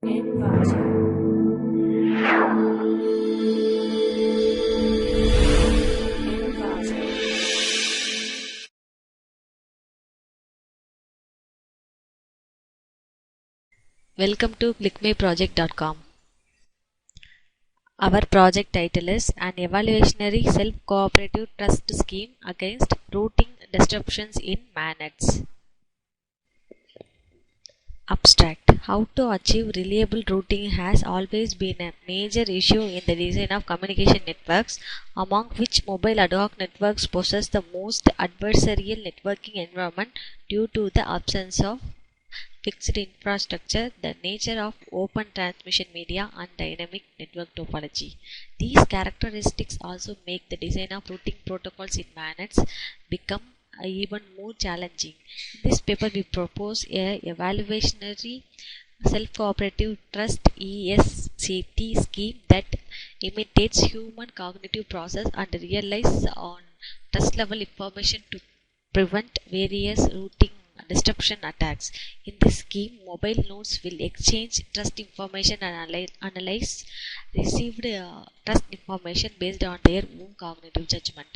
Inverter. Welcome to ClickMyProject.com. Our project title is An Evolutionary Self-Cooperative Trust Scheme Against Routing Disruptions in Manets. Abstract. How to achieve reliable routing has always been a major issue in the design of communication networks, among which mobile ad hoc networks possess the most adversarial networking environment due to the absence of fixed infrastructure, the nature of open transmission media, and dynamic network topology. These characteristics also make the design of routing protocols in manets become even more challenging. In this paper, we propose a evaluationary self-cooperative trust ESCT scheme that imitates human cognitive process and relies on trust level information to prevent various routing disruption attacks. In this scheme, mobile nodes will exchange trust information and analyze received trust information based on their own cognitive judgment.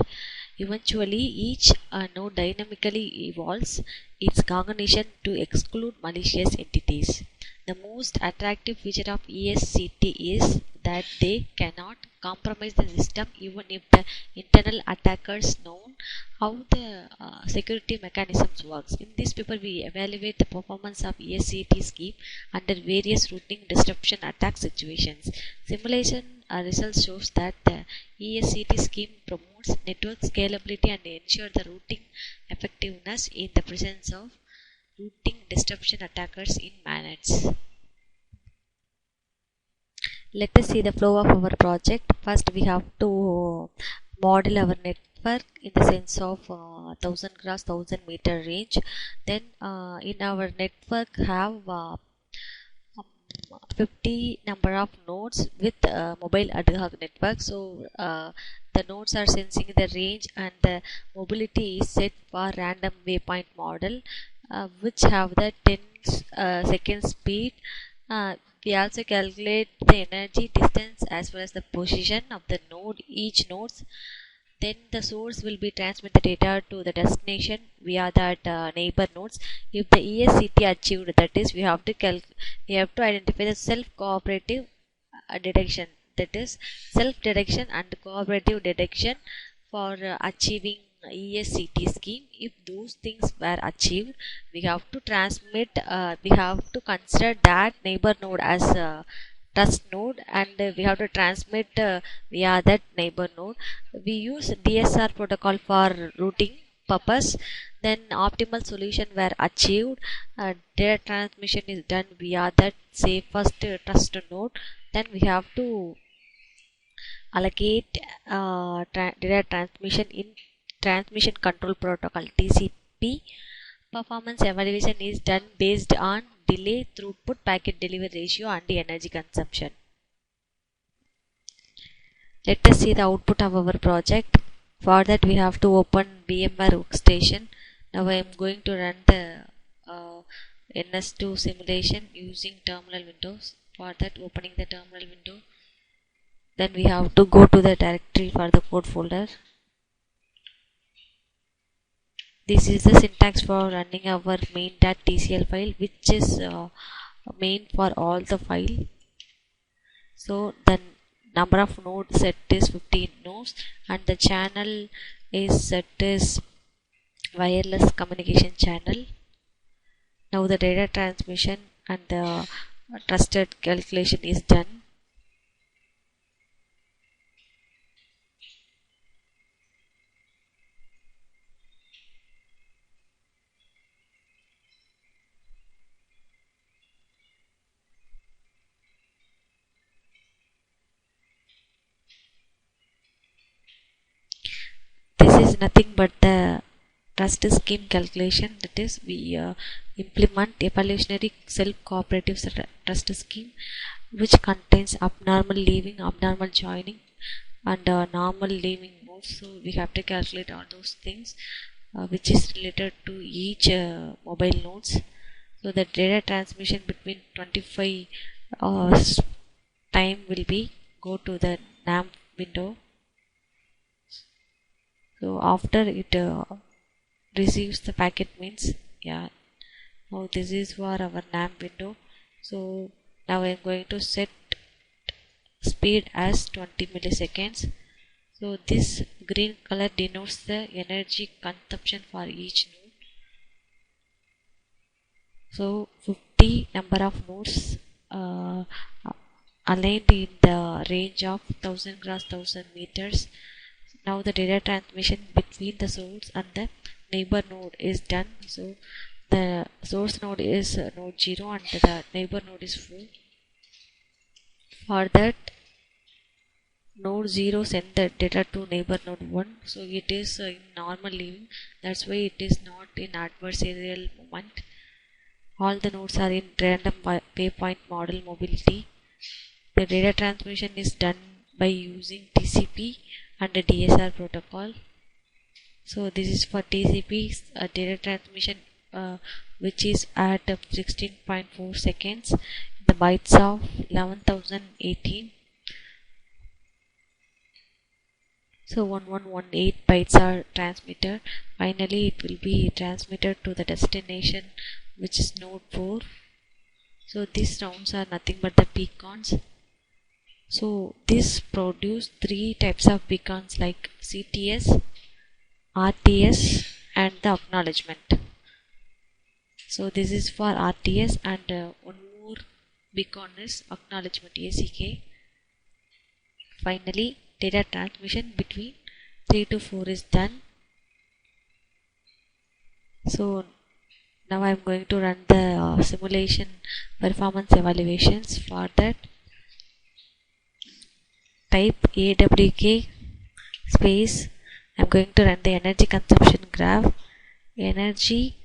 Eventually, each node dynamically evolves its cognition to exclude malicious entities. The most attractive feature of ESCT is that they cannot compromise the system even if the internal attackers know how the security mechanisms works. In this paper, we evaluate the performance of ESCT scheme under various routing disruption attack situations. Simulation results shows that the ESCT scheme promotes network scalability and ensures the routing effectiveness in the presence of routing disruption attackers in manets. Let us see the flow of our project. First, we have to model our network in the sense of 1000 cross 1000 meter range. Then in our network have 50 number of nodes with mobile ad hoc network. So the nodes are sensing the range and the mobility is set for random waypoint model, which have the 10 second speed. We also calculate the energy, distance as well as the position of the node, each nodes. Then the source will be transmit the data to the destination via that neighbor nodes. If the ESCT achieved, that is, we have to identify the self-cooperative detection, that is, self-detection and cooperative detection for achieving ESCT scheme. If those things were achieved, we have to consider that neighbor node as a trust node, and we have to transmit via that neighbor node. We use DSR protocol for routing purpose. Then optimal solution were achieved. Data transmission is done via that safest trust node. Then we have to allocate data transmission in transmission control protocol TCP. Performance evaluation is done based on delay, throughput, packet delivery ratio, and the energy consumption. Let us see the output of our project. For that, we have to open VMware workstation. Now I am going to run the Ns2 simulation using terminal windows. For that, opening the terminal window, then we have to go to the directory for the code folder. This is the syntax for running our main.tcl file, which is main for all the file. So the number of nodes set is 15 nodes, and the channel is set is wireless communication channel. Now the data transmission and the trusted calculation is done. This is nothing but the trust scheme calculation, that is, we implement evolutionary self-cooperative trust scheme, which contains abnormal leaving, abnormal joining, and normal leaving moves. So we have to calculate all those things which is related to each mobile nodes. So the data transmission between 25 time will be go to the NAM window. So after it receives the packet means, yeah, now this is for our NAM window. So now I am going to set speed as 20 milliseconds. So this green color denotes the energy consumption for each node. So 50 number of nodes aligned in the range of 1000 cross 1000 meters. Now the data transmission between the source and the neighbor node is done. So the source node is node 0 and the neighbor node is 4. For that, node 0 send the data to neighbor node 1. So it is in normal living. That's why it is not in adversarial movement. All the nodes are in random waypoint model mobility. The data transmission is done by using TCP and the DSR protocol. So this is for TCP data transmission, which is at 16.4 seconds, the bytes of 11,018. So 1118 bytes are transmitted. Finally it will be transmitted to the destination, which is node 4. So these rounds are nothing but the beacons. So this produce 3 types of beacons like CTS, RTS and the acknowledgement. So this is for RTS, and one more beacon is acknowledgement, ACK. Finally data transmission between 3 to 4 is done. So now I am going to run the simulation performance evaluations. For that, type AWK space, I am going to run the energy consumption graph, energy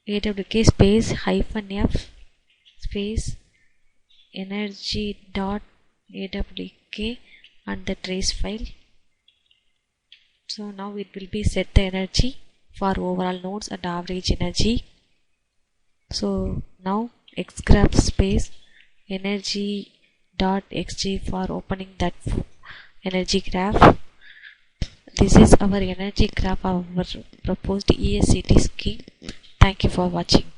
AWK space -F space energy dot AWK and the trace file. So now it will be set the energy for overall nodes and average energy. So now xgraph space energy dot xg for opening that energy graph. This is our energy graph of our proposed ESCT scheme. Thank you for watching.